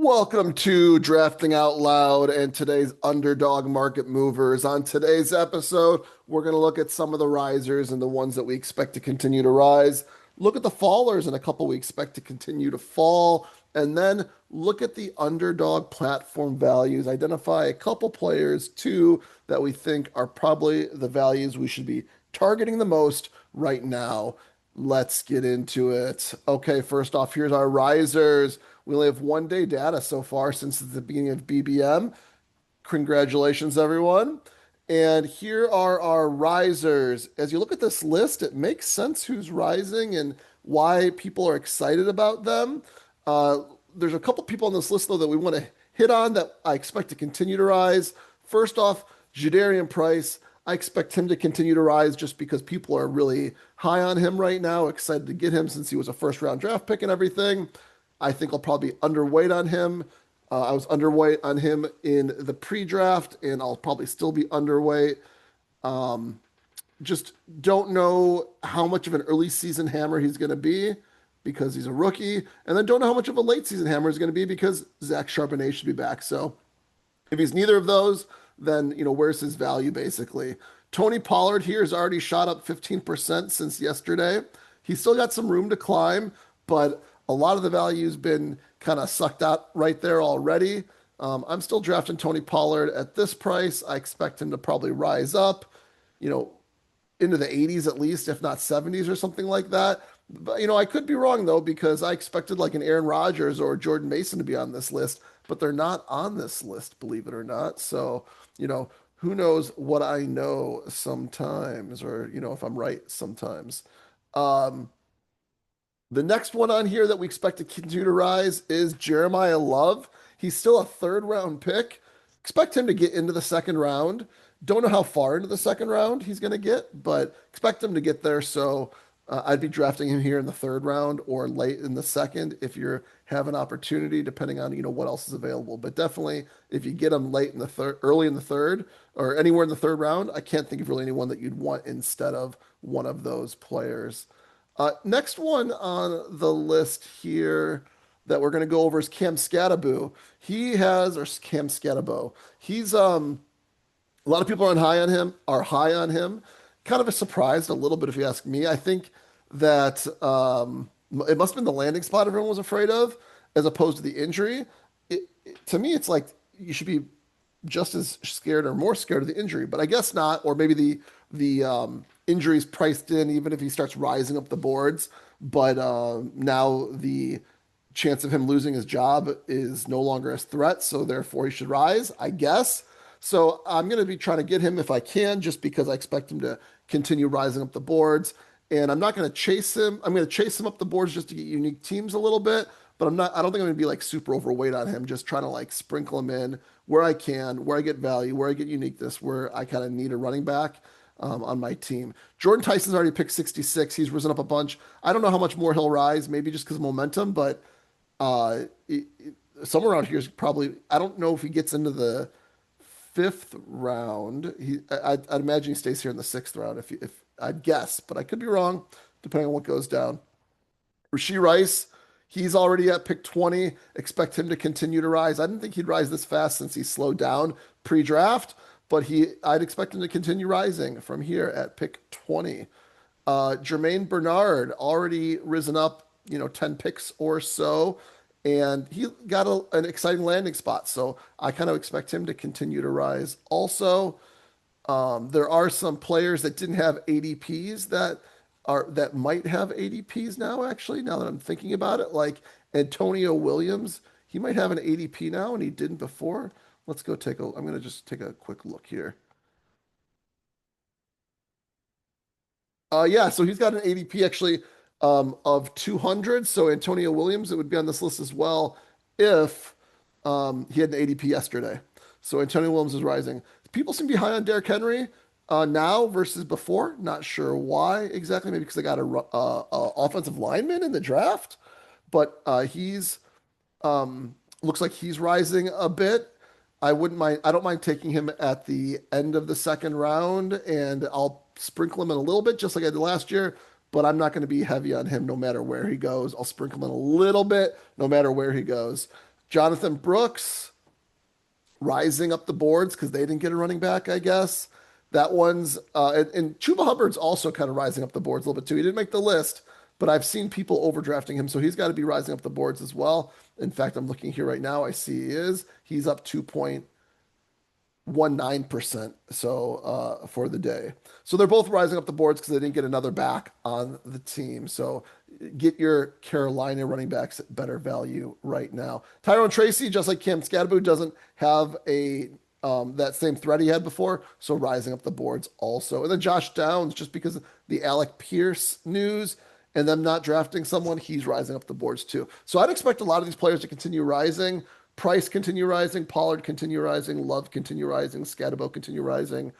Welcome to Drafting Out Loud and today's underdog market movers. On today's episode, we're going to look at some of the risers and the ones that we expect to continue to rise. Look at the fallers and a couple we expect to continue to fall. And then look at the underdog platform values. Identify a couple players, too, that we think are probably the values we should be targeting the most right now. Let's get into it. Okay, first off, here's our risers. We only have 1 day data so far since the beginning of BBM. Congratulations, everyone. And here are our risers. As you look at this list, it makes sense who's rising and why people are excited about them. Uh, there's a couple people on this list, though, that we want to hit on that I expect to continue to rise. First off, Jadarian Price. I expect him to continue to rise just because people are really high on him right now, excited to get him since he was a first round draft pick and everything. I think I'll probably be underweight on him. I was underweight on him in the pre-draft, and I'll probably still be underweight. Um, just don't know how much of an early season hammer he's going to be because he's a rookie, and then don't know how much of a late season hammer he's going to be because Zach Charbonnet should be back. So if he's neither of those, then where's his value basically? Tony Pollard here has already shot up 15% since yesterday. He's still got some room to climb, but a lot of the value's been kind of sucked out right there already. I'm still drafting Tony Pollard at this price. I expect him to probably rise up, you know, into the 80s at least, if not 70s or something like that. But I could be wrong though, because I expected like an Aaron Rodgers or Jordan Mason to be on this list, but they're not on this list, believe it or not. So, who knows what I know sometimes, or if I'm right sometimes. Um, the next one on here that we expect to continue to rise is Jeremiah Love. He's still a third round pick. Expect him to get into the second round. Don't know how far into the second round he's going to get, but expect him to get there. So I'd be drafting him here in the third round or late in the second if you have an opportunity, depending on what else is available. But definitely, if you get him late in the third, early in the third, or anywhere in the third round, I can't think of really anyone that you'd want instead of one of those players. Next one on the list here that we're going to go over is Cam Skattebo. Or Cam Skattebo. He's a lot of people are high on him. Kind of a surprise, a little bit if you ask me. I think that it must have been the landing spot everyone was afraid of, as opposed to the injury. To me, it's like you should be just as scared or more scared of the injury, but I guess not. Or maybe the injury's priced in even if he starts rising up the boards. But now the chance of him losing his job is no longer a threat, so therefore he should rise, I guess. So I'm going to be trying to get him if I can, just because I expect him to continue rising up the boards. And I'm not going to chase him. I'm going to chase him up the boards just to get unique teams a little bit, but I don't think I'm going to be like super overweight on him, just trying to like sprinkle him in where I can, where I get value, where I get uniqueness, where I kind of need a running back on my team. Jordan Tyson's already picked 66. He's risen up a bunch. I don't know how much more he'll rise, maybe just because of momentum, but uh, somewhere around here is probably, I don't know if he gets into the fifth round. I'd imagine he stays here in the sixth round if I'd guess, but I could be wrong, depending on what goes down. Rashee Rice, he's already at pick 20. Expect him to continue to rise. I didn't think he'd rise this fast since he slowed down pre-draft, but I'd expect him to continue rising from here at pick 20. Jermaine Bernard already risen up, 10 picks or so, and he got an exciting landing spot. So I kind of expect him to continue to rise. Also, there are some players that didn't have ADPs that might have ADPs now, actually, now that I'm thinking about it, like Antonio Williams. He might have an ADP now, and he didn't before. I'm going to just take a quick look here. Yeah, so he's got an ADP actually of 200. So Antonio Williams, it would be on this list as well if he had an ADP yesterday. So Antonio Williams is rising. People seem to be high on Derrick Henry now versus before. Not sure why exactly. Maybe because they got a offensive lineman in the draft, but he's looks like he's rising a bit. I wouldn't mind. I don't mind taking him at the end of the second round, and I'll sprinkle him in a little bit, just like I did last year. But I'm not going to be heavy on him no matter where he goes. I'll sprinkle him in a little bit no matter where he goes. Jonathan Brooks rising up the boards because they didn't get a running back, I guess. That one's and Chuba Hubbard's also kind of rising up the boards a little bit too. He didn't make the list, but I've seen people overdrafting him, so he's got to be rising up the boards as well. In fact, I'm looking here right now. I see he is. He's up 2.19%. So for the day. So they're both rising up the boards because they didn't get another back on the team. So get your Carolina running backs at better value right now. Tyrone Tracy, just like Cam Scadaboo, doesn't have a that same threat he had before, so rising up the boards also. And then Josh Downs, just because of the Alec Pierce news and them not drafting someone, he's rising up the boards too. So I'd expect a lot of these players to continue rising. Price continue rising, Pollard continue rising, Love continue rising, Scadabo continue rising.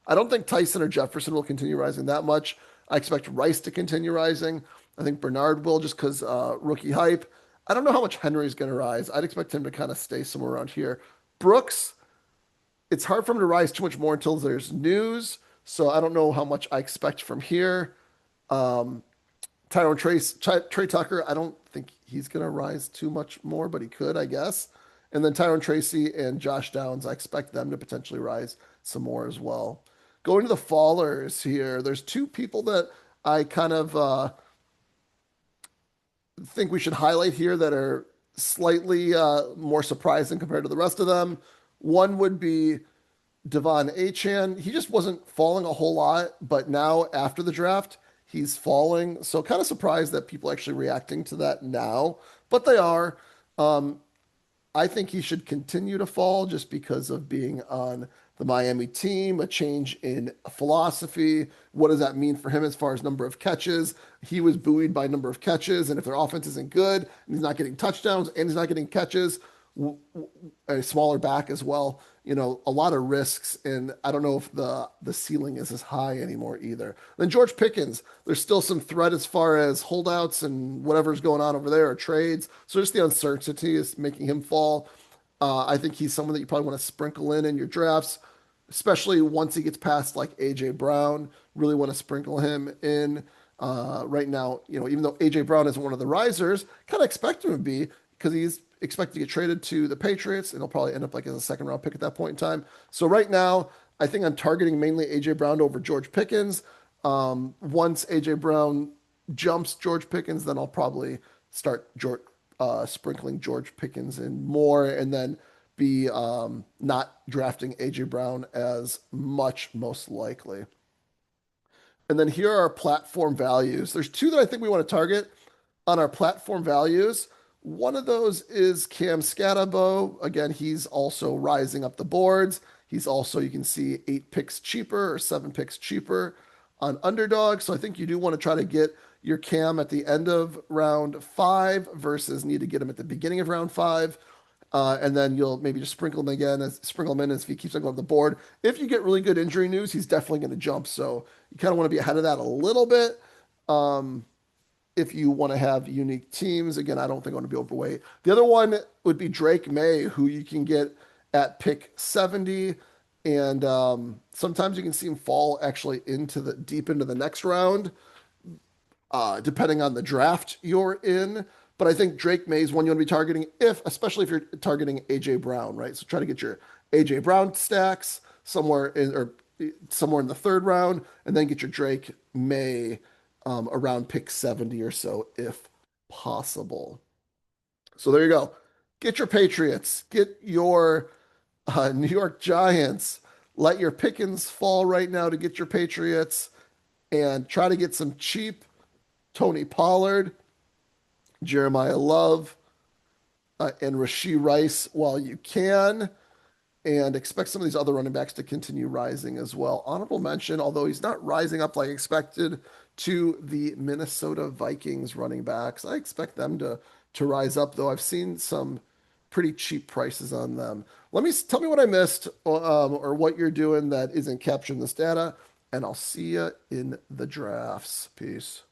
I don't think Tyson or Jefferson will continue rising that much. I expect Rice to continue rising. I think Bernard will just because rookie hype. I don't know how much Henry's going to rise. I'd expect him to kind of stay somewhere around here. Brooks, it's hard for him to rise too much more until there's news. So I don't know how much I expect from here. Um, Trey Tucker, I don't think he's going to rise too much more, but he could, I guess. And then Tyrone Tracy and Josh Downs, I expect them to potentially rise some more as well. Going to the fallers here, there's two people that I kind of think we should highlight here that are slightly more surprising compared to the rest of them. One would be Devon Achan. He just wasn't falling a whole lot, but now after the draft, he's falling. So kind of surprised that people are actually reacting to that now, but they are. Um, I think he should continue to fall just because of being on the Miami team, a change in philosophy. What does that mean for him as far as number of catches? He was buoyed by number of catches, and if their offense isn't good, and he's not getting touchdowns, and he's not getting catches, a smaller back as well. A lot of risks, and I don't know if the ceiling is as high anymore either. Then George Pickens, there's still some threat as far as holdouts and whatever's going on over there or trades. So just the uncertainty is making him fall. I think he's someone that you probably want to sprinkle in your drafts, especially once he gets past like AJ Brown. Really want to sprinkle him in. Right now, even though AJ Brown isn't one of the risers, kind of expect him to be because he's expected to get traded to the Patriots, and he'll probably end up like as a second round pick at that point in time. So right now, I think I'm targeting mainly AJ Brown over George Pickens. Once AJ Brown jumps George Pickens, then I'll probably start sprinkling George Pickens in more, and then be not drafting AJ Brown as much, most likely. And then here are our platform values. There's two that I think we want to target on our platform values. One of those is Cam Scatabo. Again, he's also rising up the boards. He's also, you can see, 8 picks cheaper or 7 picks cheaper on Underdog. So I think you do want to try to get your Cam at the end of round 5 versus need to get him at the beginning of round 5. And then you'll maybe just sprinkle him in as if he keeps on going up the board. If you get really good injury news, he's definitely going to jump. So you kind of want to be ahead of that a little bit. If you want to have unique teams, again, I don't think I want to be overweight. The other one would be Drake May, who you can get at pick 70. And sometimes you can see him fall actually deep into the next round, depending on the draft you're in. But I think Drake May is one you want to be targeting, especially if you're targeting AJ Brown, right? So try to get your AJ Brown stacks somewhere in the third round, and then get your Drake May around pick 70 or so, if possible. So there you go. Get your Patriots, get your New York Giants. Let your Pickens fall right now to get your Patriots, and try to get some cheap Tony Pollard, Jeremiah Love, and Rashee Rice while you can, and expect some of these other running backs to continue rising as well. Honorable mention, although he's not rising up like expected, to the Minnesota Vikings running backs. I expect them to rise up, though I've seen some pretty cheap prices on them. Tell me what I missed, or what you're doing that isn't capturing this data, and I'll see you in the drafts. Peace.